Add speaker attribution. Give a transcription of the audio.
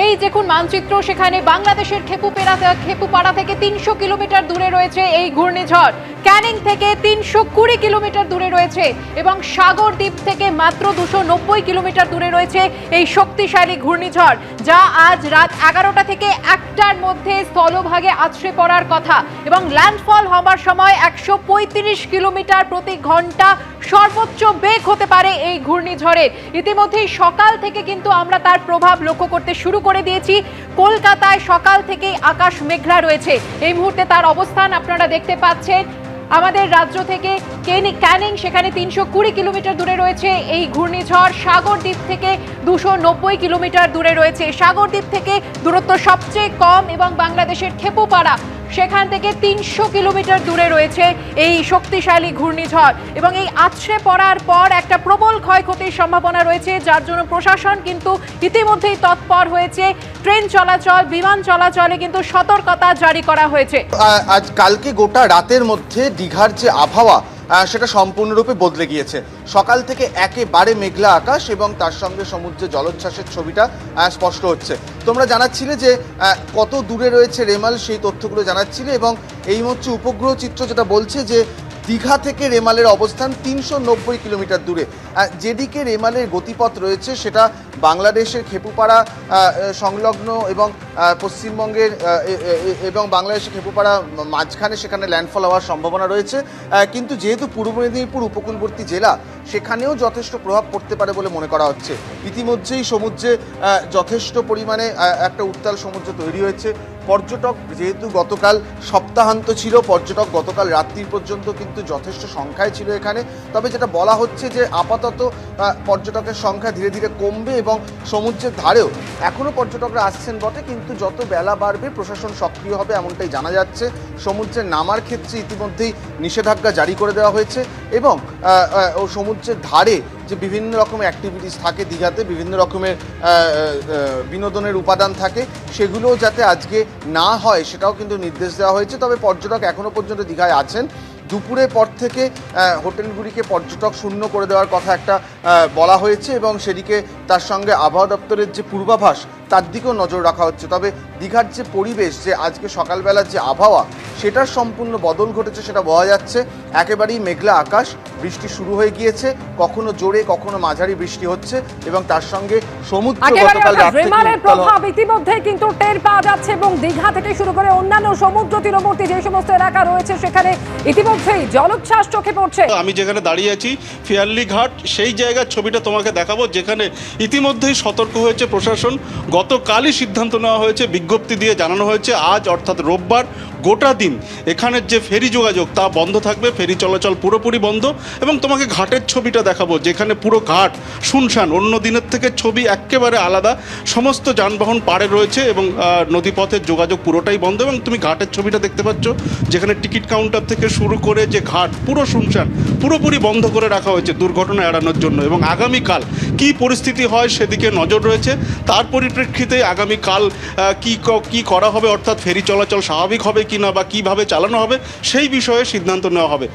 Speaker 1: এই দেখুন মানচিত্র, সেখানে বাংলাদেশের খেপুপাড়া থেকে 300 কিলোমিটার দূরে রয়েছে এই ঘূর্ণিঝড়। ক্যানিং থেকে 320 কিলোমিটার দূরে রয়েছে এবং সাগরদ্বীপ থেকে মাত্র 290 কিলোমিটার দূরে রয়েছে এই শক্তিশালী ঘূর্ণিঝড়, যা আজ রাত 11টা থেকে 1টার মধ্যে স্থলভাগে আছড়ে পড়ার কথা এবং ল্যান্ডফল হওয়ার সময় 135 কিলোমিটার প্রতি ঘন্টা সর্বোচ্চ বেগ হতে পারে এই ঘূর্ণিঝড়ের। ইতিমধ্যেই সকাল থেকে কিন্তু আমরা তার প্রভাব লক্ষ্য করতে শুরু করে দিয়েছি। কলকাতায় সকাল থেকেই আকাশ মেঘলা রয়েছে। এই মুহূর্তে তার অবস্থান আপনারা দেখতে পাচ্ছেন। আমাদের রাজ্য থেকে ক্যানিং, সেখানে 320 কিলোমিটার দূরে রয়েছে এই ঘূর্ণিঝড়। সাগরদ্বীপ থেকে 290 কিলোমিটার দূরে রয়েছে। সাগরদ্বীপ থেকে দূরত্ব সবচেয়ে কম এবং বাংলাদেশের খেপুপাড়া, সেখান থেকে 300 কিলোমিটার দূরে রয়েছে এই শক্তিশালী ঘূর্ণিঝড় এবং এই আছড়ে পড়ার পর একটা প্রবল ক্ষয়ক্ষতির সম্ভাবনা রয়েছে, যার জন্য প্রশাসন কিন্তু ইতিমধ্যেই তৎপর হয়েছে। ট্রেন চলাচল, বিমান চলাচলে কিন্তু সতর্কতা জারি করা হয়েছে।
Speaker 2: আজ কালকে গোটা রাতের মধ্যে দীঘার যে আবহাওয়া সেটা সম্পূর্ণরূপে বদলে গিয়েছে। সকাল থেকে একেবারে মেঘলা আকাশ এবং তার সঙ্গে সমুদ্রে জলোচ্ছ্বাসের ছবিটা স্পষ্ট হচ্ছে। তোমরা জানাচ্ছিলে যে কত দূরে রয়েছে রেমাল, সেই তথ্যগুলো জানাচ্ছিলে এবং এই হচ্ছে উপগ্রহ চিত্র যেটা বলছে যে দীঘা থেকে রেমালের অবস্থান 390 কিলোমিটার দূরে। যেদিকে রেমালের গতিপথ রয়েছে সেটা বাংলাদেশের খেপুপাড়া সংলগ্ন এবং পশ্চিমবঙ্গের এবং বাংলাদেশের খেপুপাড়া মাঝখানে সেখানে ল্যান্ডফল হওয়ার সম্ভাবনা রয়েছে। কিন্তু যেহেতু পূর্ব মেদিনীপুর উপকূলবর্তী জেলা, সেখানেও যথেষ্ট প্রভাব পড়তে পারে বলে মনে করা হচ্ছে। ইতিমধ্যেই সমুদ্রে যথেষ্ট পরিমাণে একটা উত্তাল সমুদ্র তৈরি হয়েছে। পর্যটক, যেহেতু গতকাল সপ্তাহান্ত ছিল, পর্যটক গতকাল রাত্রি পর্যন্ত কিন্তু যথেষ্ট সংখ্যায় ছিল এখানে। তবে যেটা বলা হচ্ছে যে আপাতত পর্যটকের সংখ্যা ধীরে ধীরে কমবে এবং সমুদ্রের ধারেও এখনও পর্যটকরা আসছেন বটে, কিন্তু যত বেলা বাড়বে প্রশাসন সক্রিয় হবে এমনটাই জানা যাচ্ছে। সমুদ্রে নামার ক্ষেত্রে ইতিমধ্যেই নিষেধাজ্ঞা জারি করে দেওয়া হয়েছে এবং সমুদ্রের ধারে যে বিভিন্ন রকমের অ্যাক্টিভিটিস থাকে দীঘাতে, বিভিন্ন রকমের বিনোদনের উপাদান থাকে, সেগুলোও যাতে আজকে না হয় সেটাও কিন্তু নির্দেশ দেওয়া হয়েছে। তবে পর্যটক এখনও পর্যন্ত দীঘায় আছেন। দুপুরের পর থেকে হোটেলগুলিকে পর্যটক শূন্য করে দেওয়ার কথা একটা বলা হয়েছে এবং সেদিকে তার সঙ্গে আবহাওয়া দপ্তরের যে পূর্বাভাস তার দিকেও নজর রাখা হচ্ছে। তবে দীঘার যে পরিবেশ, যে আজকে সকালবেলার যে আবহাওয়া, সেটার সম্পূর্ণ বদল ঘটেছে সেটা বোঝা যাচ্ছে। একেবারেই মেঘলা আকাশ, বৃষ্টি শুরু হয়ে গিয়েছে, কখনো জোরে কখনো মাঝারি বৃষ্টি হচ্ছে এবং তার সঙ্গে সমুদ্র গতকাল রাত থেকে
Speaker 3: রেমালের প্রভাব ইতিমধ্যে কিন্তু টের পাওয়া যাচ্ছে এবং দীঘা থেকে শুরু করে অন্যান্য সমুদ্র তীরবর্তী যে সমস্ত এলাকা রয়েছে সেখানে ইতিমধ্যেই জলোচ্ছ্বাস চোখে পড়ছে।
Speaker 4: আমি যেখানে দাঁড়িয়ে আছি ফিয়ারলি ঘাট, সেই জায়গার ছবিটা তোমাকে দেখাবো, যেখানে ইতিমধ্যেই সতর্ক হয়েছে প্রশাসন। গতকালই সিদ্ধান্ত নেওয়া হয়েছে, বিজ্ঞপ্তি দিয়ে জানানো হয়েছে আজ অর্থাৎ রোববার গোটা দিন এখানের যে ফেরি যোগাযোগ তা বন্ধ থাকবে, ফেরি চলাচল পুরোপুরি বন্ধ। এবং তোমাকে ঘাটের ছবিটা দেখাবো, যেখানে পুরো ঘাট শুনশান, অন্য দিনের থেকে ছবি একেবারে আলাদা। সমস্ত যানবাহন পাড়ে রয়েছে এবং নদীপথের যোগাযোগ পুরোটাই বন্ধ। এবং তুমি ঘাটের ছবিটা দেখতে পাচ্ছ, যেখানে টিকিট কাউন্টার থেকে শুরু করে যে ঘাট পুরো শুনশান, পুরোপুরি বন্ধ করে রাখা হয়েছে দুর্ঘটনা এড়ানোর জন্য। এবং আগামীকাল কী পরিস্থিতি হয় সেদিকে নজর রয়েছে। তার পরিপ্রেক্ষিতে আগামীকাল কি করা হবে, অর্থাৎ ফেরি চলাচল স্বাভাবিক হবে কিনা বা কিভাবে চালানো হবে, সেই বিষয়ে সিদ্ধান্ত নেওয়া হবে।